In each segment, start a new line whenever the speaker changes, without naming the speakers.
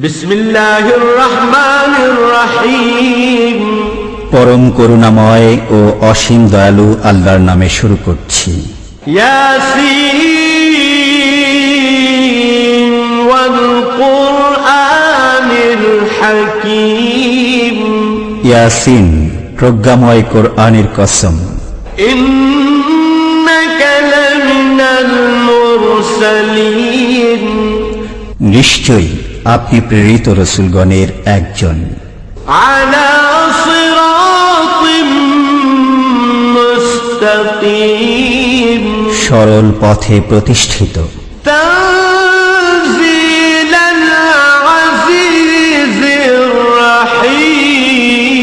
বিসমিল্লাহির রহমানির রহিম।
পরম করুণাময় ও অসীম দয়ালু আল্লাহর নামে শুরু করছি।
ইয়াসিন ওয়াল কুরআনিল হাকীম।
ইয়াসিন, প্রজ্ঞাময় কোরআনের কসম।
ইন্নাকা লামিনাল মুরসালিন।
নিশ্চয়ই আপনি প্রেরিত রাসূলগণের একজন।
আলা সিরাতিম মুস্তাকিম।
সরল পথে প্রতিষ্ঠিত।
তানজিলাল আজিজির রাহিম।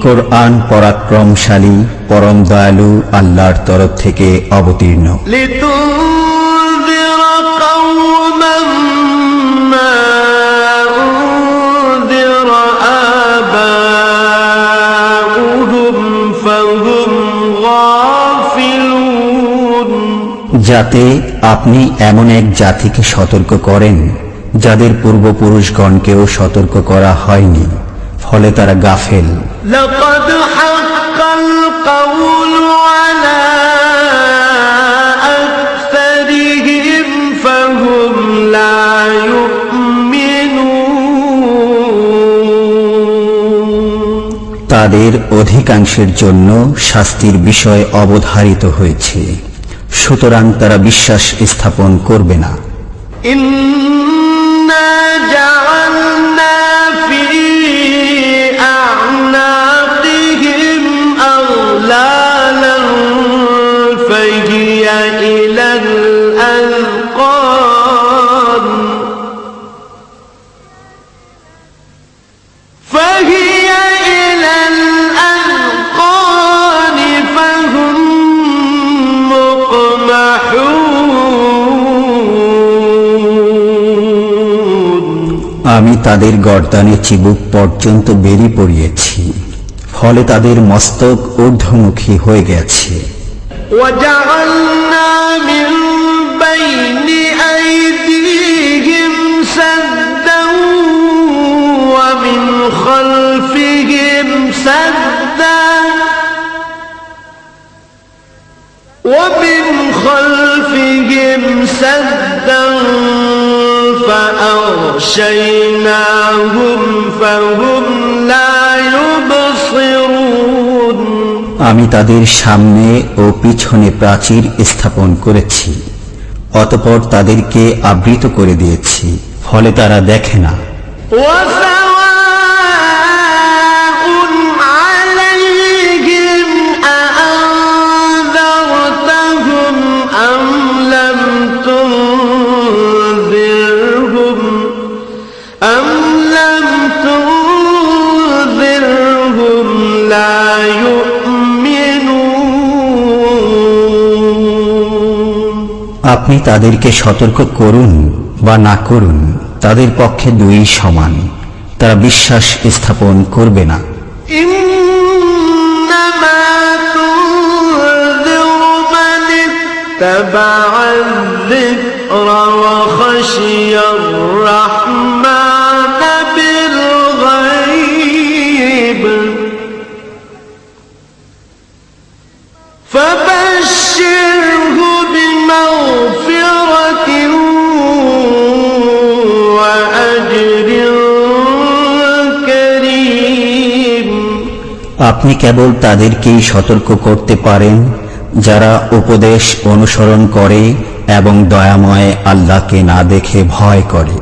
কোরআন পরাক্রমশালী পরম দয়ালু আল্লাহর তরফ থেকে অবতীর্ণ।
লিতুনযিরা কওমান মা উনযিরা আবাউহুম ফাহুম গাফিলুন।
যাতে আপনি এমন এক জাতিকে সতর্ক করেন যাদের পূর্বপুরুষগণকেও সতর্ক করা হয়নি, ফলে তারা গাফেল।
লাকাদ হাক্কাল কাওলু আলা আকসারিহিম ফাহুম লা ইউমিনুন।
তাদের অধিকাংশের জন্য শাস্তির বিষয় অবধারিত হয়েছে, সুতরাং তারা বিশ্বাস স্থাপন করবে না।
ইন্না জাআলনা ফি আ'নাকিহিম আগলালান ফাহিয়া ইলাল আযকান ফাহিয়া ইলাল আযকান ফাহুম মুকমাহুন।
আমি তাদের গর্দানে চিবুক পর্যন্ত বেরি পড়িয়েছি, ফলে তাদের মস্তক ঊর্ধ্বমুখী হয়ে গেছে।
وجعلنا من بين أيديهم سدا ومن خلفهم سدا فأغشيناهم فهم لا يبصرون।
আমি তাদের সামনে ও পিছনে প্রাচীর স্থাপন করেছি, অতঃপর তাদেরকে আবৃত করে দিয়েছি, ফলে তারা দেখে না।
وسواء عليهم أأنذرتهم أم لم تنذرهم لا يؤمنون।
আপনি তাদেরকে সতর্ক করুন বা না করুন, তাদের পক্ষে দুই সমান, তারা বিশ্বাস স্থাপন করবে না।
إنما تنذر من اتبع الذكر وخشي الرحمن بالغيب فبشره بمغفرة وأجر كريم।
আপনি কেবল তাদেরকেই সতর্ক করতে পারেন যারা উপদেশ অনুসরণ করে এবং দয়াময় আল্লাহকে না দেখে ভয় করে।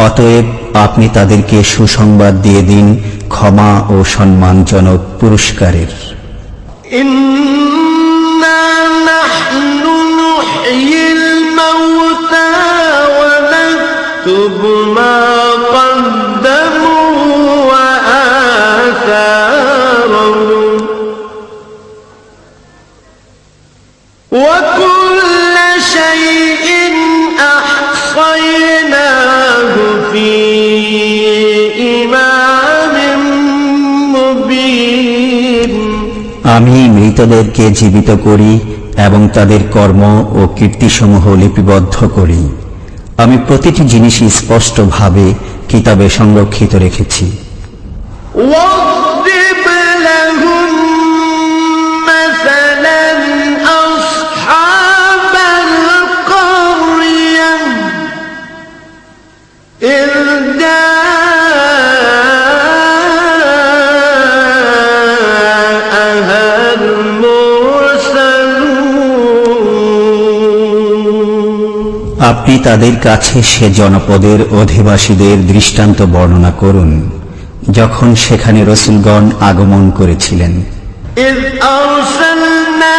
অতএব আপনি তাদেরকে সুসংবাদ দিয়ে দিন ক্ষমা ও সম্মানজনক পুরস্কারের।
إنا نحن نحيي الموتى ونكتب ما قدموا وآثارهم وكل شيء أحصيناه في إمام مبين।
আমি মৃতদেরকে জীবিত করি এবং তাদের কর্ম ও কীর্তিসমূহ লিপিবদ্ধ করি। আমি প্রতিটি জিনিসই স্পষ্টভাবে কিতাবে সংরক্ষিত রেখেছি।
واضرب لهم مثلا أصحاب القرية إذ جاءها المرسلون
আপনি তাদের কাছে সে জনপদের অধিবাসীদের দৃষ্টান্ত বর্ণনা করুন যখন সেখানে রসূলগণ আগমন করেছিলেন।
إذ أرسلنا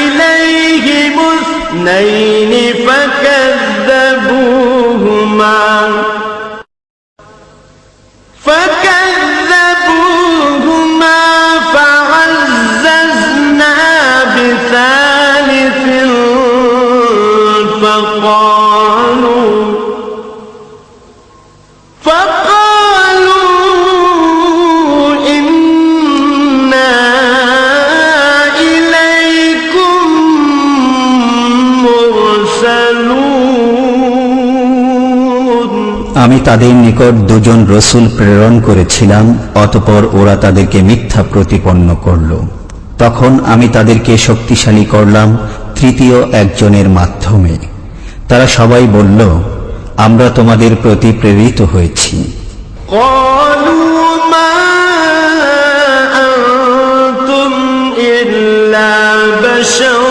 إليهم اثنين فكذبوهما فعززنا بثالث فقالوا إنا إليكم مرسلون
আমি তাদের নিকট দুজন রসূল প্রেরণ করেছিলাম, অতঃপর ওরা তাদেরকে মিথ্যা প্রতিপন্ন করল। তখন আমি তাদেরকে শক্তিশালী করলাম তৃতীয় একজনের মাধ্যমে। তারা সবাই বলল, আমরা তোমাদের প্রতি প্রেরিত হয়েছি।
قالوا ما أنتم إلا بشر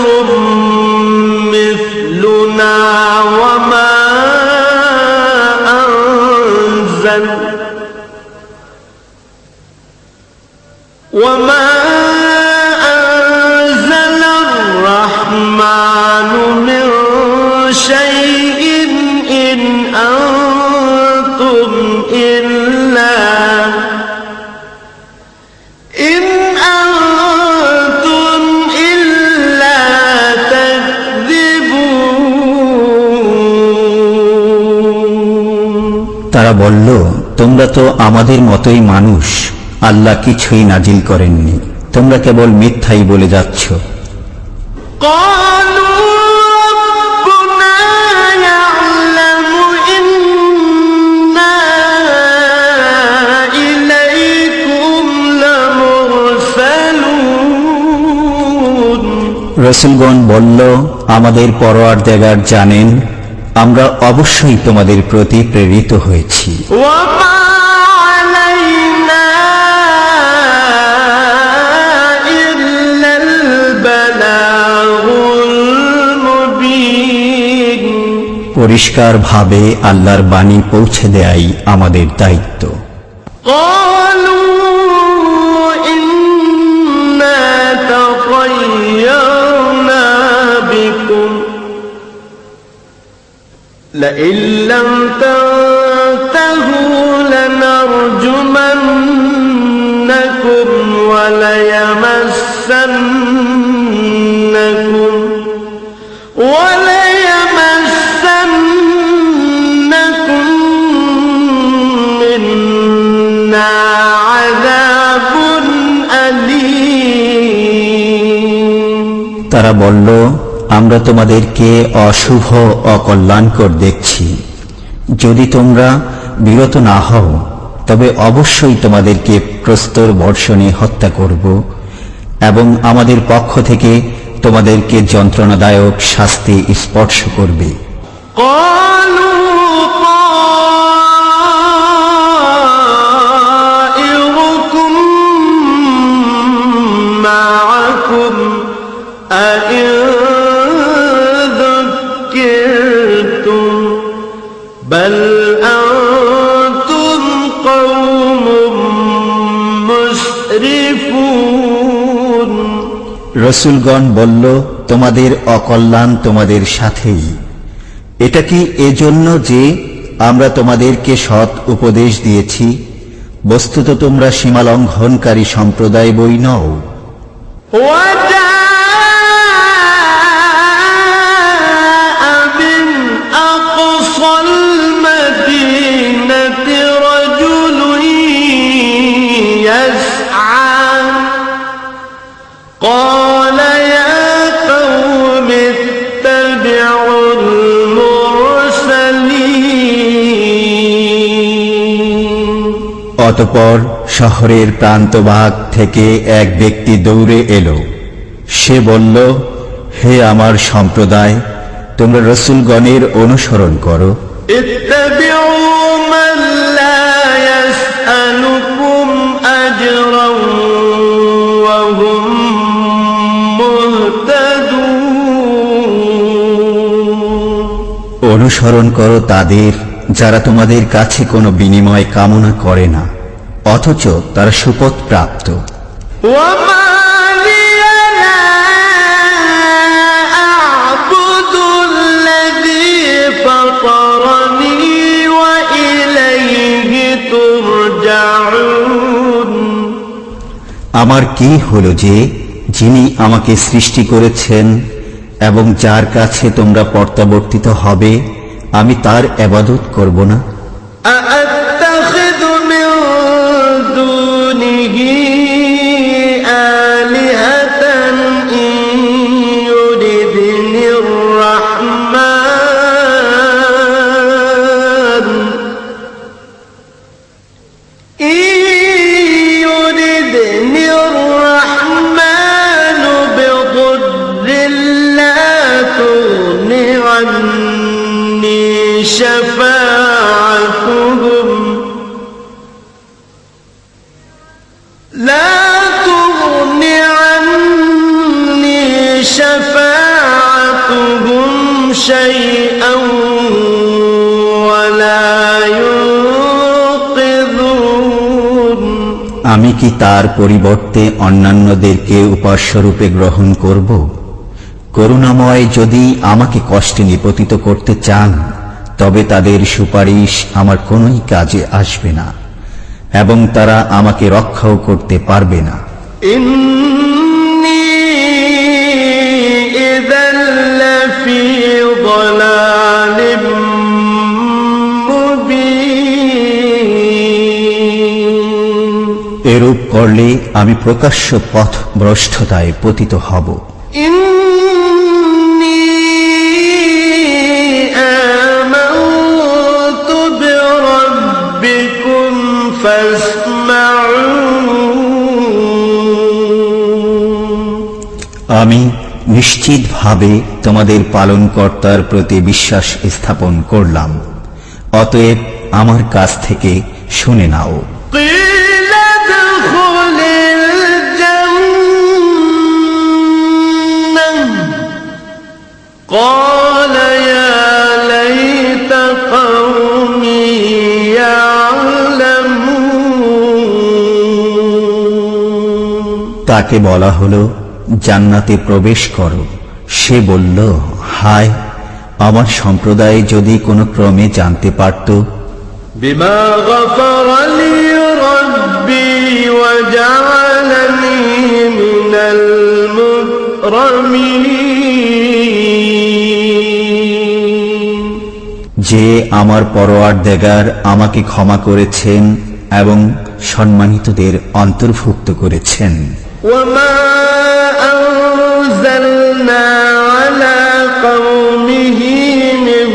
مثلنا وما أنزل الرحمن من شيء إن أنتم إلا تكذبون
তারা বলল, তোমরা তো আমাদের মতোই মানুষ, আল্লাহ কিছুই নাজিল করেননি, তোমরা কেবল মিথ্যাই বলে যাচ্ছ।
قالوا ربنا يعلم إنا إليكم لمرسلون
রসূলগণ বলল, আমাদের পরওয়ারদিগার জানেন আমরা অবশ্যই তোমাদের প্রতি প্রেরিত হয়েছি।
وما علينا إلا البلاغ المبين
পরিষ্কারভাবে আল্লাহর বাণী পৌঁছে দেয়াই আমাদের দায়িত্ব।
قالوا إنا تطيرنا بكم لئن لم تنتهوا لنرجمنكم وليمسنكم منا عذاب أليم
তারা বলল, আমরা তোমাদেরকে অশুভ অকল্যাণকর দেখছি, যদি তোমরা বিরত না হও তবে অবশ্যই তোমাদেরকে প্রস্তর বর্ষণে হত্যা করব এবং আমাদের পক্ষ থেকে তোমাদেরকে যন্ত্রণাদায়ক শাস্তি স্পর্শ করবে।
قالوا طائركم معكم أئن ذكرتم بل أنتم قوم مسرفون
রসূলগণ বলল, তোমাদের অকল্যাণ তোমাদের সাথেই। এটা কি এজন্য যে আমরা তোমাদেরকে সৎ উপদেশ দিয়েছি? বস্তুত তোমরা সীমালঙ্ঘনকারী সম্প্রদায় বই নও।
وجاء من أقصى المدينة رجل يسعى قال يا قوم اتبعوا
অতঃপর শহরের প্রান্তভাগ থেকে এক ব্যক্তি দৌড়ে এলো। সে বলল, হে আমার সম্প্রদায়, তোমরা রাসূলগণের অনুসরণ করো।
اتبعوا من لا يسألكم أجرا وهم مهتدون।
অনুসরণ করো তাদের যারা তোমাদের কাছে কোনো বিনিময় কামনা করে না, অথচ তারা সুপথ প্রাপ্ত।
وما لي لا أعبد الذي فطرني وإليه ترجعون।
আমার কি হলো যে যিনি আমাকে সৃষ্টি করেছেন এবং যার কাছে তোমরা প্রত্যাবর্তিত হবে, আমি তার ইবাদত করব না?
أأتخذ من دونه آلهة إن يردني الرحمن بضر لا تغن عني شفاعتهم شيئا ولا ينقذون।
আমি কি তার পরিবর্তে অন্যান্যদেরকে উপাস্যরূপে গ্রহণ করব? করুণাময় যদি আমাকে কষ্টে নিপতিত করতে চান, তবে তাদের সুপারিশ আমার কোনোই কাজে আসবে না এবং তারা আমাকে রক্ষাও করতে পারবে না।
إني إذا لفي ضلال مبين।
এরূপ করলে আমি প্রকাশ্য পথ ভ্রষ্টতায় পতিত হব।
إني آمنت بربكم فاسمعون।
আমি নিশ্চিতভাবে তোমাদের পালনকর্তার প্রতি বিশ্বাস স্থাপন করলাম, অতএব আমার কাছ থেকে শুনে নাও।
قيل ادخل الجنة قال يا ليت قومي يعلمون।
তাকে বলা হলো, জান্নাতে প্রবেশ করো। সে বলল, হায়, আমার সম্প্রদায় যদি কোনো ক্রমে জানতে পারত।
بما غفر لي ربي وجعلني من المكرمين।
যে আমার পরওয়ারদিগার আমাকে ক্ষমা করেছেন এবং সম্মানিতদের অন্তর্ভুক্ত করেছেন।
وما أنزلنا على قومه من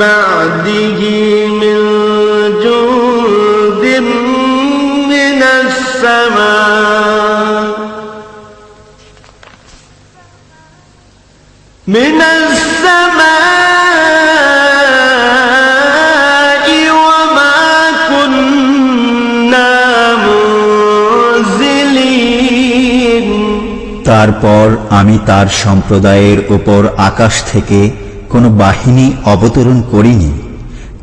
بعده من جند من السماء وما كنا منزلين।
তারপর আমি তার সম্প্রদায়ের উপর আকাশ থেকে কোনো বাহিনী অবতরণ করিনি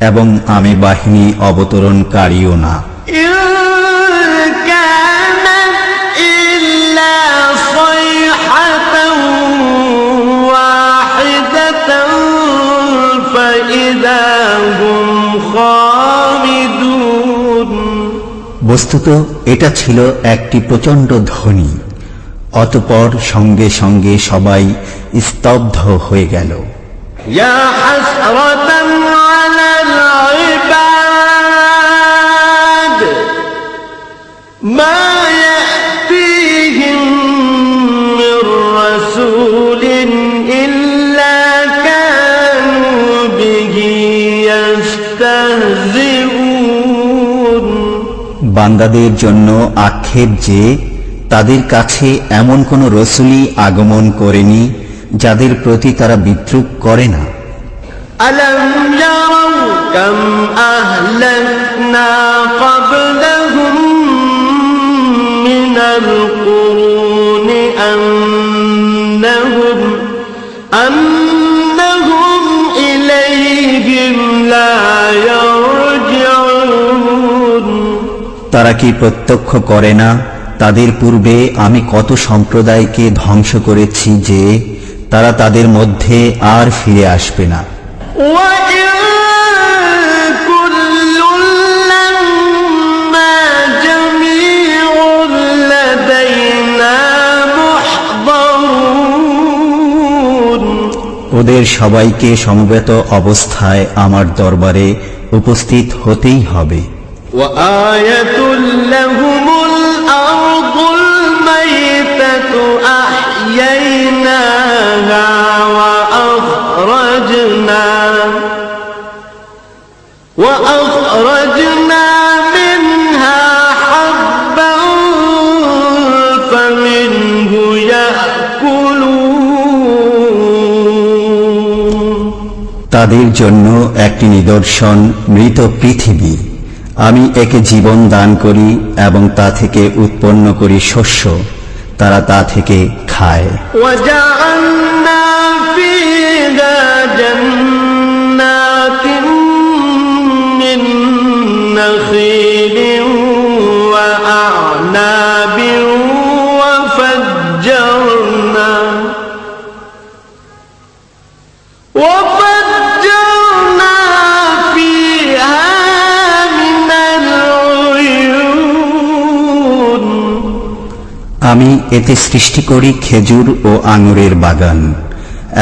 এবং আমি বাহিনী অবতরণকারীও না।
إن كانت إلا صيحة واحدة فإذا هم خامدون।
বস্তুত এটা ছিল একটি প্রচণ্ড ধ্বনি, অতঃপর সঙ্গে সঙ্গে সবাই স্তব্ধ হয়ে গেল।
يا حسرة على العباد ما يأتيهم من رسول إلا كانوا به يستهزئون।
বান্দাদের জন্য আক্ষেপ যে তাদের কাছে এমন কোন রসুলই আগমন করেনি যাদের প্রতি তারা বিদ্রূপ করে না।
ألم يروا كم أهلكنا قبلهم من القرون أنهم إليهم لا يرجعون।
তারা কি প্রত্যক্ষ করে না তাদের পূর্বে আমি কত সম্প্রদায়কে ধ্বংস করেছি যে তারা তাদের মধ্যে আর ফিরে আসবে না।
وإن كل لما جميع لدينا محضرون।
ওদের সবাইকে সমবেত অবস্থায় আমার দরবারে উপস্থিত হতেই হবে।
وآية لهم الأرض الميتة أحييناها وأخرجنا منها حبا فمنه يأكلون।
তাদের জন্য একটি নিদর্শন মৃত পৃথিবী, আমি একে জীবন দান করি এবং তা থেকে উৎপন্ন করি শস্য, তারা তা থেকে খায়।
وجعلنا فيها جنات من نخيل وأعناب وفجرنا فيها من العيون।
আমি এতে সৃষ্টি করি খেজুর ও আঙুরের বাগান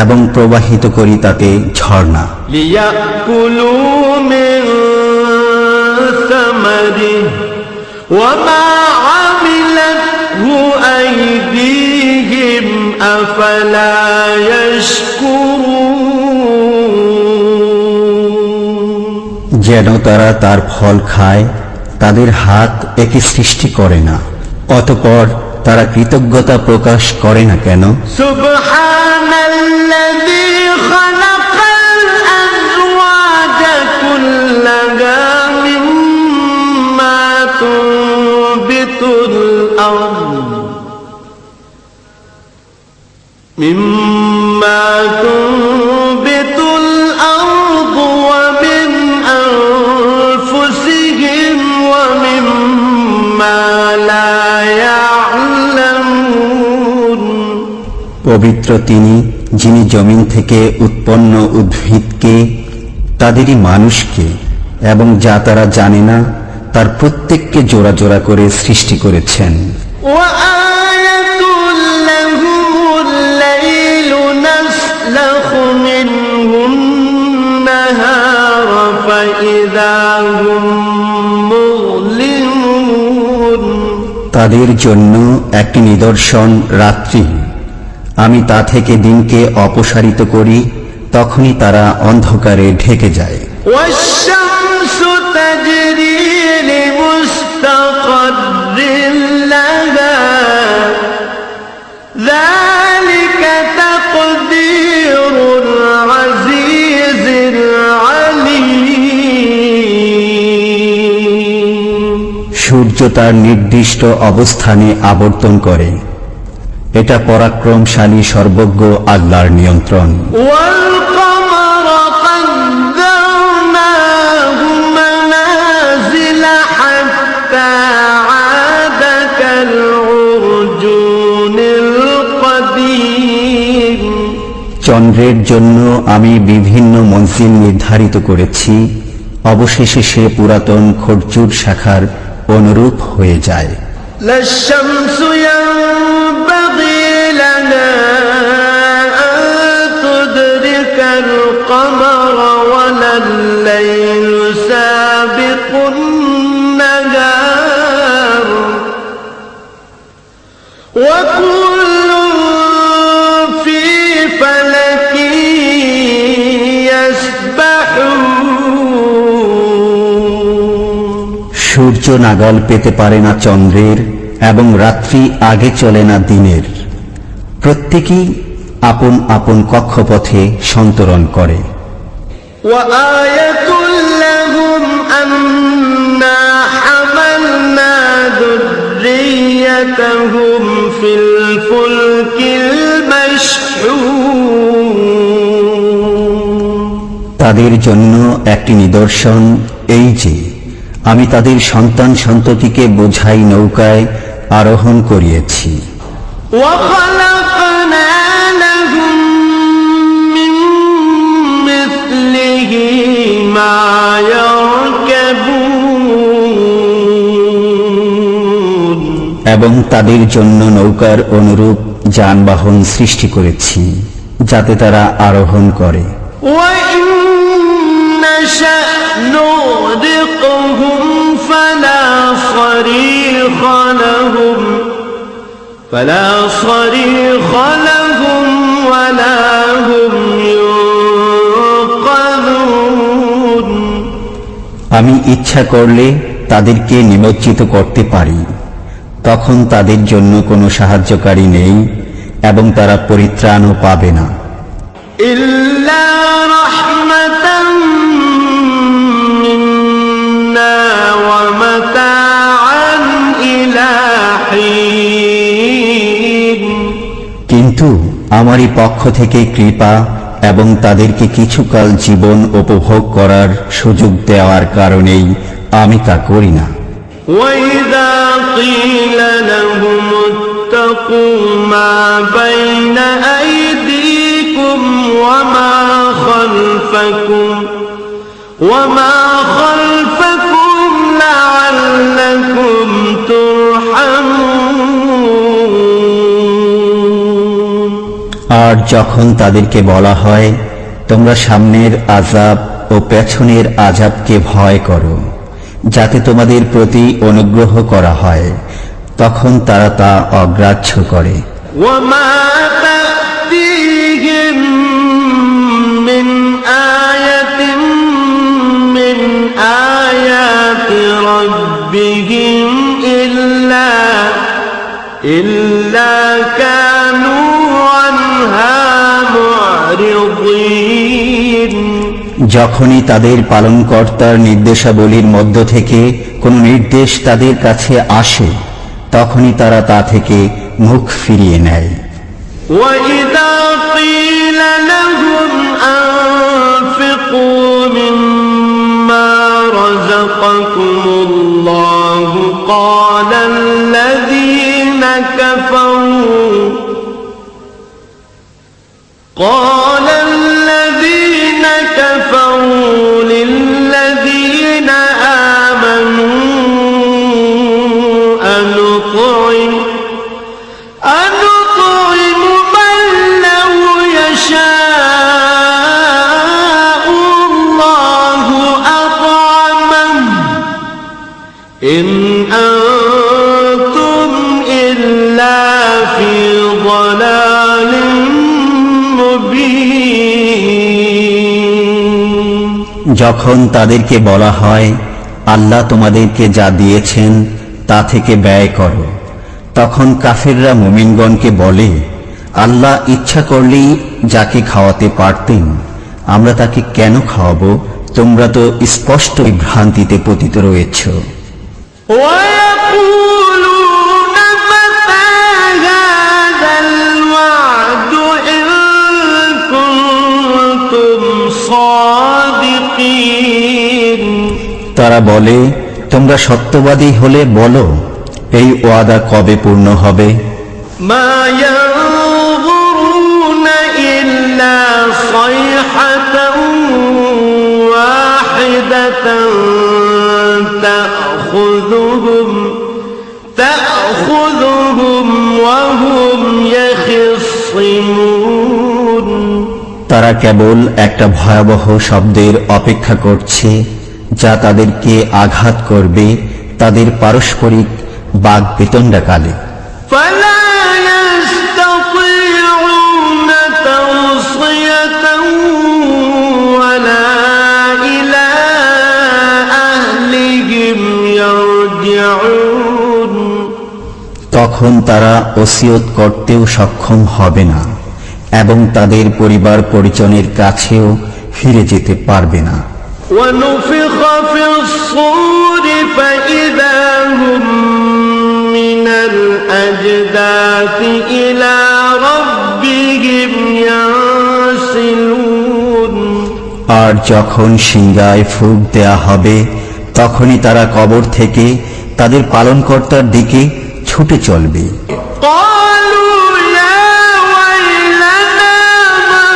এবং প্রবাহিত করি তাতে ঝর্ণা।
ليأكلوا من ثمره وما عملته أيديهم أفلا يشكرون।
যেন তারা তার ফল খায়, তাদের হাত একে সৃষ্টি করে না, অতঃপর তারা কৃতজ্ঞতা প্রকাশ করে না কেন?
সুবহানাল্লাযী খালাকাল আযওয়াজা কুল্লাহা মিম্মা তুনবিতুল আরদ ওয়া মিন আনফুসিহিম ওয়া মিম্মা লা
পবিত্র তিনি, যিনি জমিন থেকে উৎপন্ন উদ্ভিদকে, তাদেরই মানুষকে এবং যা তারা জানে না তার প্রত্যেককে জোড়া জোড়া করে সৃষ্টি করেছেন। তাদের জন্য একটি নিদর্শন রাত্রি, আমি তা থেকে দিনকে অপসারিত করি, তখনই তারা অন্ধকারে ঢেকে যায়। সূর্য তার নির্দিষ্ট অবস্থানে আবর্তন করে, এটা পরাক্রমশালী সর্বজ্ঞ আল্লাহর নিয়ন্ত্রণ। চন্দ্রের জন্য আমি বিভিন্ন মঞ্জিল নির্ধারিত করেছি, অবশেষে সে পুরাতন খরচুর শাখার অনুরূপ হয়ে যায়।
القمر ولا الليل سابق النهار وكل في فلك يسبحون।
সূর্য নাগাল পেতে পারে না চন্দ্রের এবং রাত্রি আগে চলে না দিনের। প্রত্যেকেই আপন আপন কক্ষপথে সন্তরণ করে।
وآية لهم أنا حملنا ذريتهم في الفلك المشحون
তাদের জন্য একটি নিদর্শন এই যে আমি তাদের সন্তান সন্ততিকে বোঝাই নৌকায় আরোহণ করিয়েছি।
وخلقنا لهم من مثله ما يركبون
এবং তাদের জন্য নৌকার অনুরূপ যানবাহন সৃষ্টি করেছি যাতে তারা আরোহণ করে।
وإن نشأ نغرقهم فلا صريخ لهم ولا هم ينقذون
আমি ইচ্ছা করলে তাদেরকে নিমজ্জিত করতে পারি, তখন তাদের জন্য কোনো সাহায্যকারী নেই এবং তারা পরিত্রাণও পাবে না।
إلا رحمة منا ومتاعا إلى حين
কিন্তু আমারই পক্ষ থেকে কৃপা এবং তাদেরকে কিছুকাল জীবন উপভোগ করার সুযোগ দেওয়ার কারণেই আমি তা করি না।
وإذا قيل لهم اتقوا ما بين أيديكم وما خلفكم لعلكم ترحمون
আর যখন তাদেরকে বলা হয় তোমরা সামনের আযাব ও পেছনের আযাবকে ভয় করো যাতে তোমাদের প্রতি অনুগ্রহ করা হয়, তখন তারা তা অগ্রাহ্য করে।
وما تأتيهم من آية من آيات ربهم إلا كانوا عنها معرضين
যখনই তাদের পালনকর্তার নির্দেশাবলীর মধ্য থেকে কোনো নির্দেশ তাদের কাছে আসে তখনই তারা তা থেকে মুখ ফিরিয়ে নেয়।
وَإِذَا قِيلَ لَهُمْ أَنفِقُوا مِمَّا رَزَقَكُمُ اللَّهُ قَالَ الَّذِينَ كفروا للذين آمنوا أنطعم من لو يشاء الله أطعمه إن أنتم إلا في ضلال مبين
যখন তাদেরকে বলা হয় আল্লাহ তোমাদেরকে যা দিয়েছেন তা থেকে ব্যয় করো, তখন কাফেররা মুমিনগণকে বলে আল্লাহ ইচ্ছা করলেই যাকে খাওয়াতে পারতেন আমরা তাকে কেন খাওয়াবো? তোমরা তো স্পষ্ট ভ্রান্তিতে পতিত রয়েছ।
ويقولون متى هذا الوعد إن كنتم صادقين
তারা বলে তোমরা সত্যবাদী হলে বলো এই ওয়াদা কবে পূর্ণ হবে?
ما ينظرون إلا صيحة واحدة تأخذهم وهم يخصمون
তারা কেবল একটা ভয়াবহ শব্দের অপেক্ষা করছে যা তাদেরকে আঘাত করবে তাদের পারস্পরিক বাগ্বিতণ্ডাকালে।
فلا يستطيعون توصية ولا إلى أهلهم يرجعون
তখন তারা ওসিয়ত করতেও সক্ষম হবে না এবং তাদের পরিবার পরিজনের কাছেও ফিরে যেতে পারবে না।
ونفخ في الصور فإذا هم من الأجداث إلى ربهم ينسلون।
আর যখন সিংহায় ফুঁক দেয়া হবে তখনই তারা কবর থেকে তাদের পালনকর্তার দিকে ছুটে চলবে।
قالوا يا ويلنا من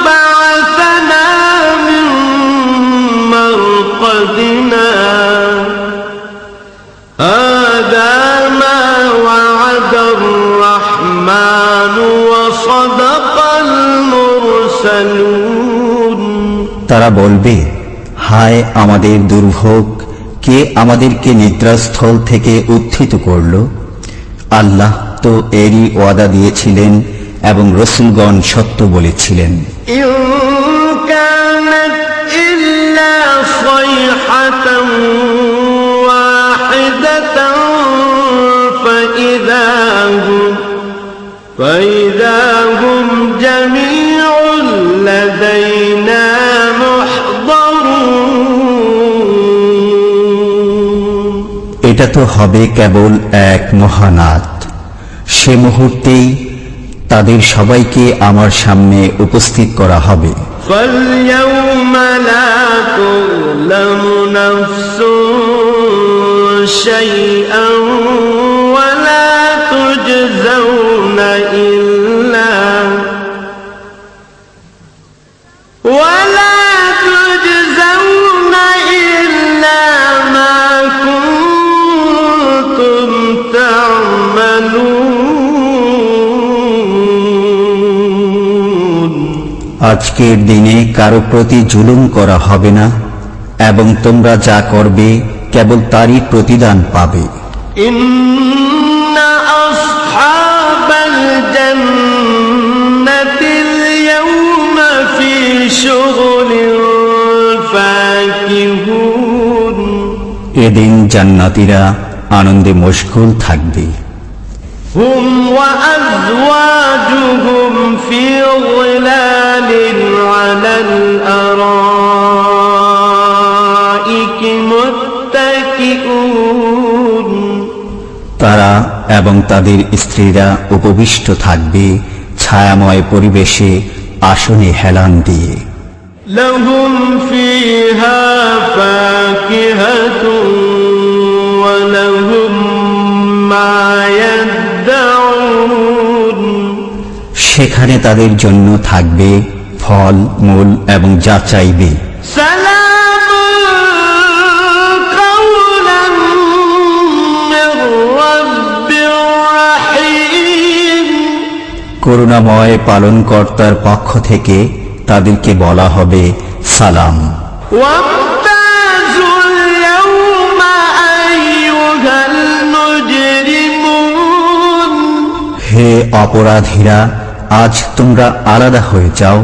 بعثنا من مرقدنا هذا ما وعد الرحمن وصدق المرسلون।
তারা বলবে, হায় আমাদের দুর্ভোগ, কে আমাদেরকে নিদ্রাস্থল থেকে উত্থিত করল? আল্লাহ তো এরই ওয়াদা দিয়েছিলেন এবং রসুলগণ সত্য বলেছিলেন।
إن كانت إلا صيحة واحدة فإذا هم جميع لدينا محضرون।
এটা তো হবে কেবল এক মহানাদ, সে মুহূর্তেই তাদের সবাইকে আমার সামনে উপস্থিত করা হবে।
فاليوم لا تظلم نفس شيئا ولا تجزون إلا ما كنتم تعملون।
আজকের দিনে কারো প্রতি জুলুম করা হবে না এবং তোমরা যা করবে কেবল তারই প্রতিদান পাবে।
إن أصحاب الجنة اليوم في شغل فاكهون।
এদিন জান্নাতীরা আনন্দে মশগুল থাকবে।
هم وأزواجهم في ظلال على الأرائك متكئون।
তারা এবং তাদের স্ত্রীরা উপবিষ্ট থাকবে ছায়াময় পরিবেশে আসনে হেলান দিয়ে।
لهم فيها فاكهة ولهم ما يدعون।
সেখানে তাদের জন্য থাকবে ফল মূল এবং যা চাইবে।
سلام قولا من رب رحيم।
করুণাময় পালনকর্তার পক্ষ থেকে তাদেরকে বলা হবে সালাম।
وامتازوا اليوم أيها المجرمون।
হে অপরাধীরা, আজ তোমরা আলাদা হয়ে যাও।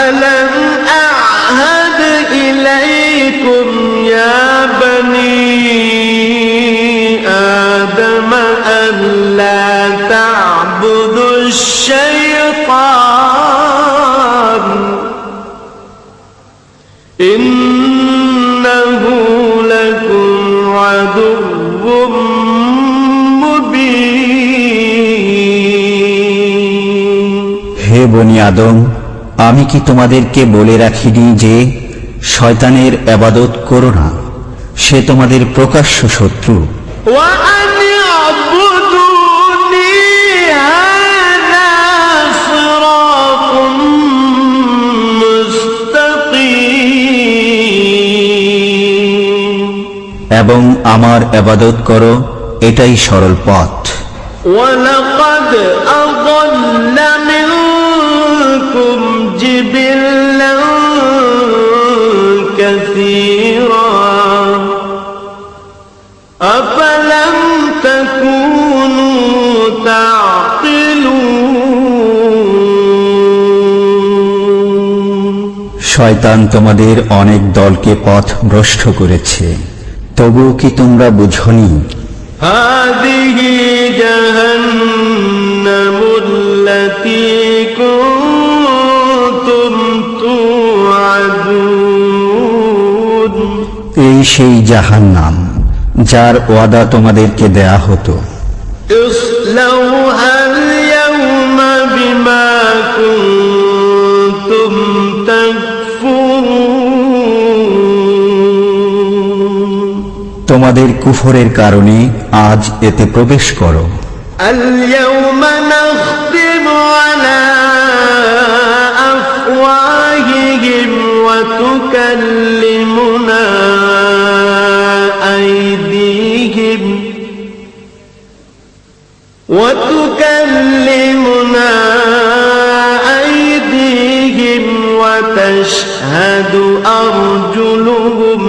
ألم أعهد إليكم يا بني آدم ألا تعبدوا الشيطان إنه لكم عدو مبين।
হে বনি আদম, আমি কি তোমাদেরকে বলে রাখিনি যে শয়তানের ইবাদত করো না, সে তোমাদের প্রকাশ্য শত্রু।
وأن اعبدوني هذا صراط مستقيم।
এবং আমার ইবাদত করো, এটাই সরল পথ।
ولقد أضل منكم جبلا كثيرا أفلم تكونوا تعقلون।
শয়তান তোমাদের অনেক দলকে পথ ভ্রষ্ট করেছে, তবুও কি তোমরা বুঝনি?
هذه جهنم التي كنتم توعدون
এই সেই জাহান্নাম যার ওয়াদা তোমাদেরকে দেয়া হতো।
اصلوها اليوم بما كنتم تكفرون
তোমাদের কুফরের কারণে আজ এতে প্রবেশ করো।
اليوم نختم على أفواههم وتكلمنا أيديهم وتشهد أرجلهم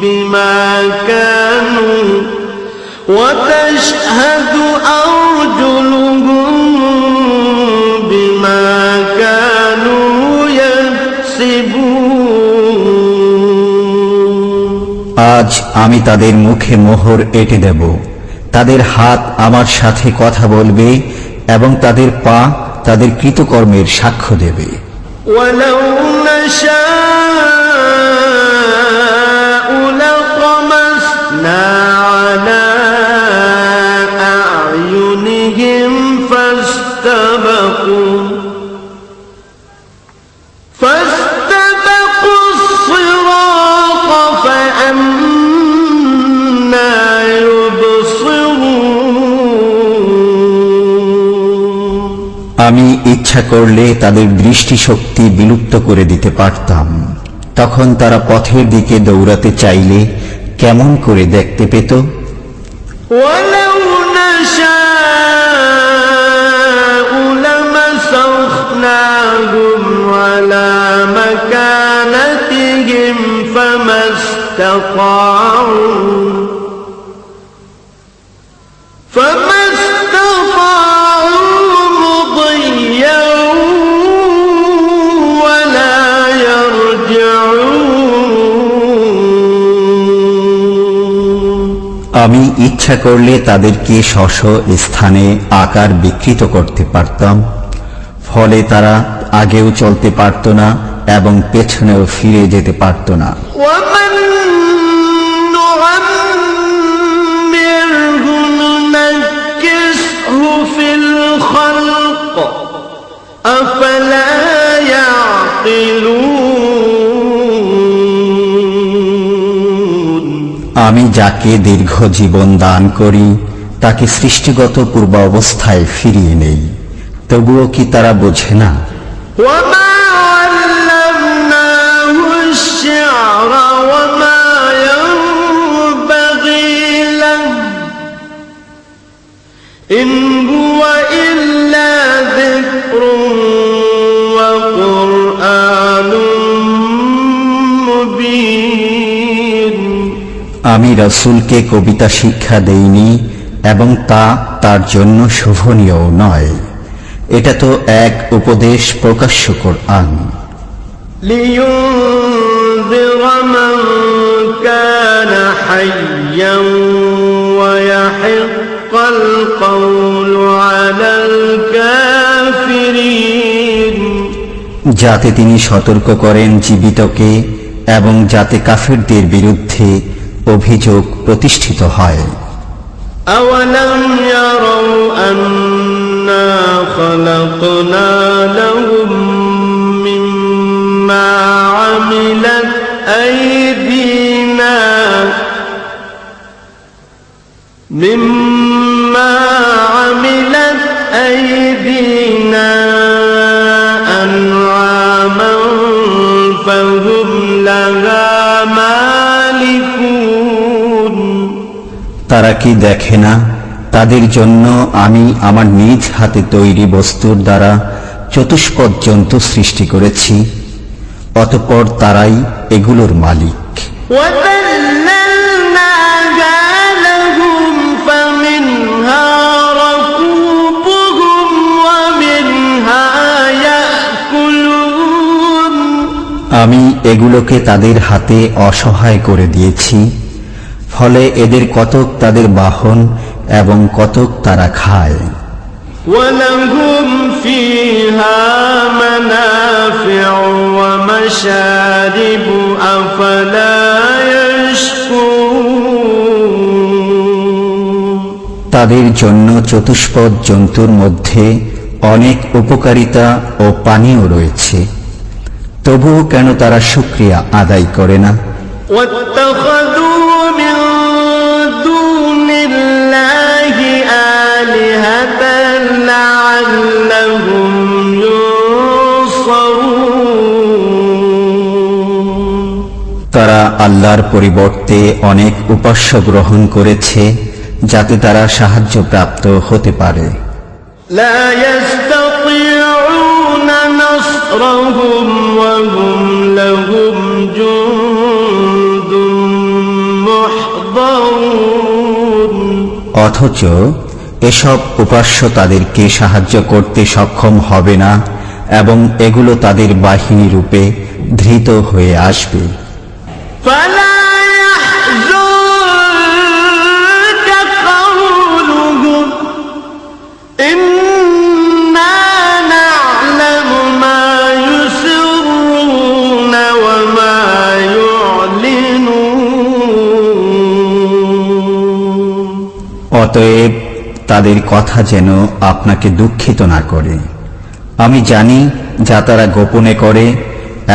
بما كانوا يكسبون
আজ আমি তাদের মুখে মোহর এঁটে দেব, তাদের হাত আমার সাথে কথা বলবে এবং তাদের পা তাদের কৃতকর্মের সাক্ষ্য দেবে।
ولو نشاء لطمسنا على أعينهم فاستبقوا الصراط فأنى يبصرون
আমি ইচ্ছা করলে তাদের দৃষ্টিশক্তি বিলুপ্ত করে দিতে পারতাম, তখন তারা পথের দিকে দৌড়াতে চাইলে কেমন করে দেখতে পেত?
ولو نشاء لمسخناهم على مكانتهم فما استطاعوا مضيا ولا يرجعون
আমি ইচ্ছা করলে তাদেরকে স্ব স্থানে আকার বিকৃত করতে পারতাম, ফলে তারা আগেও চলতে পারত না এবং পেছনেও ফিরে যেতে পারত না।
ومن نعمره ننكسه في الخلق أفلا يعقلون
আমি যাকে দীর্ঘ জীবন দান করি তাকে সৃষ্টিগত পূর্বাবস্থায় ফিরিয়ে নেই, তবুও কি তারা বোঝে না?
وما علمناه الشعر وما ينبغي له إن هو إلا ذكر وقرآن مبين
আমি রাসূলকে কবিতা শিক্ষা দেইনি এবং তা তার জন্য শোভনীয় নয়, এটা তো এক উপদেশ প্রকাশ্য কোরআন।
لينذر من كان حيا ويحق القول على الكافرين
যাতে তিনি সতর্ক করেন জীবিতকে এবং যাতে কাফিরদের বিরুদ্ধে অভিযোগ প্রতিষ্ঠিত হয়।
أولم يروا أنا خلقنا لهم مما عملت أيدينا أنعاما فهم لها مالكون
তারা কি দেখে না তাদের জন্য আমি আমার নিজ হাতে তৈরি বস্তুর দ্বারা চতুষ্পদ জন্তু সৃষ্টি করেছি, অতঃপর তারাই এগুলোর মালিক।
وذللناها لهم فمنها ركوبهم ومنها يأكلون
আমি এগুলোকে তাদের হাতে অসহায় করে দিয়েছি, ফলে এদের কতক তাদের বাহন এবং কতক তারা খায়।
ولهم فيها منافع ومشارب أفلا يشكرون
তাদের জন্য চতুষ্পদ জন্তুর মধ্যে অনেক উপকারিতা ও পানীয় রয়েছে, তবুও কেন তারা শুকরিয়া আদায় করে না?
واتخذوا من دون الله آلهة لعلهم ينصرون
তারা আল্লাহর পরিবর্তে অনেক উপাস্য গ্রহণ করেছে যাতে তারা সাহায্যপ্রাপ্ত হতে পারে।
لا يستطيعون نصرهم وهم لهم جند محضرون
অথচ এসব উপাস্য তাদেরকে সাহায্য করতে সক্ষম হবে না এবং এগুলো তাদের বাহিনী রূপে ধৃত হয়ে আসবে।
فلا يحزنك قولهم إنا نعلم ما يسرون وما يعلنون
অতএব তাদের কথা যেন আপনাকে দুঃখিত না করে। আমি জানি যা তারা গোপনে করে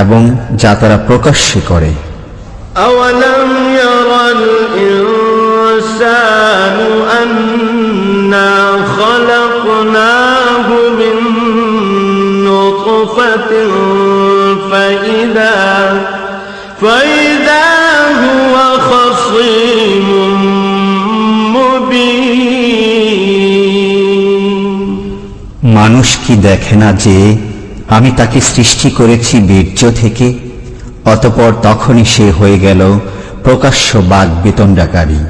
এবং যা তারা প্রকাশ্যে করে।
أولم ير الإنسان أنا خلقناه من نطفة فإذا هو خصيم مبين
মানুষ কি দেখে না যে আমি তাকে সৃষ্টি করেছি বীর্য থেকে, অতঃপর তখনই সে হয়ে গেল প্রকাশ্য বাগ বিতণ্ডাকারী।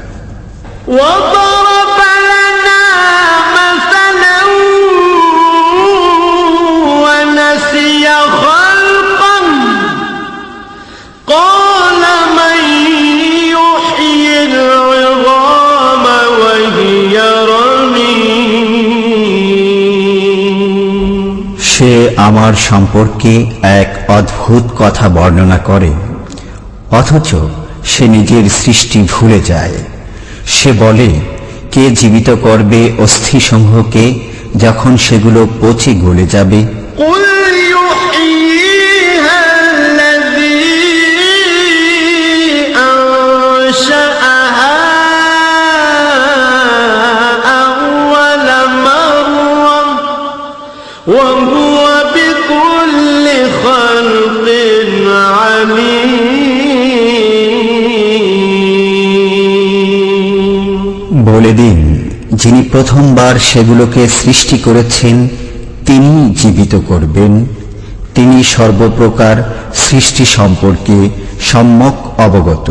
وضرب لنا مثلا ونسي خلقه قال من يحيي العظام وهي رميم
সে আমার সম্পর্কে এক অদ্ভুত কথা বর্ণনা করে, অথচ সে নিজের সৃষ্টি ভুলে যায়। সে বলে, কে জীবিত করবে অস্থিসমূহকে যখন সেগুলো পচে গলে যাবে?
قل يحييها الذي أنشأها أول مرة وهو بكل خلق عليم
বলে দিন, যিনি প্রথমবার সেগুলোকে সৃষ্টি করেছেন তিনি জীবিত করবেন। তিনি সর্বপ্রকার সৃষ্টি সম্পর্কে সম্যক অবগত।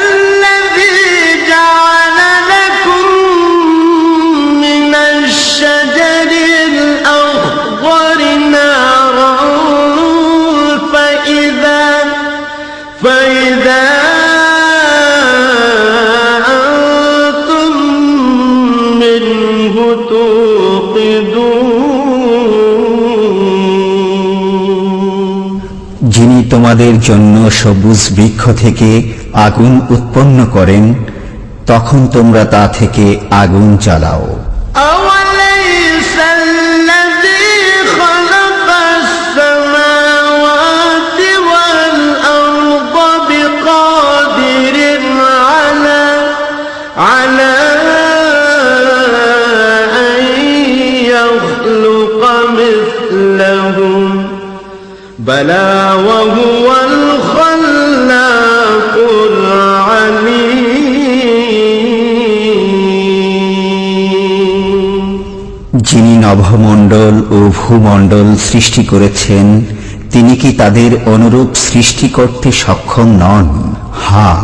الذي جعل لكم من الشجر الأخضر نارا فإذا أنتم منه توقدون
যিনি তোমাদের জন্য সবুজ বৃক্ষ থেকে আগুন উৎপন্ন করেন, তখন তোমরা তা থেকে আগুন জ্বালাও।
أوليس الذي خلق السماوات والأرض بقادر على أن يخلق مثلهم بلى وهو الخلاق العليم
যিনি নভমণ্ডল ও ভূমণ্ডল সৃষ্টি করেছেন, তিনি কি তাদের অনুরূপ সৃষ্টি করতে সক্ষম নন? হ্যাঁ,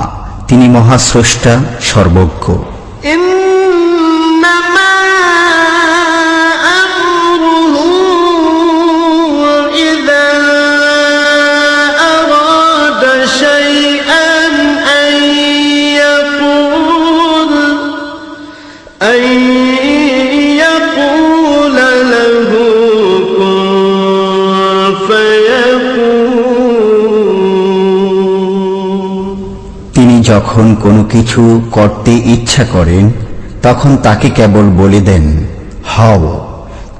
তিনি মহাস্রষ্টা, সর্বজ্ঞ।
إنما أمره إذا أراد شيئا أن
তিনি যখন কোনো কিছু করতে ইচ্ছা করেন তখন তাকে কেবল বলে দেন হও,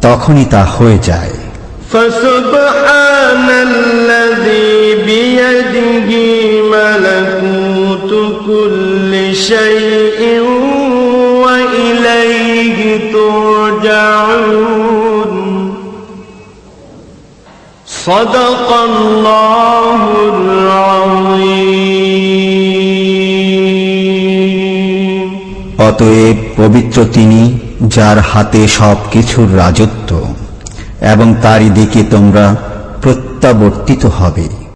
তখনই তা হয়ে যায়।
فسبحان الذي بيده ملكوت كل شيء وإليه ترجعون صدق الله العظيم।
অতএব পবিত্র তিনি, যার হাতে সব কিছুর রাজত্ব, এবং তারই দিকে তোমরা প্রত্যাবর্তিত হবে।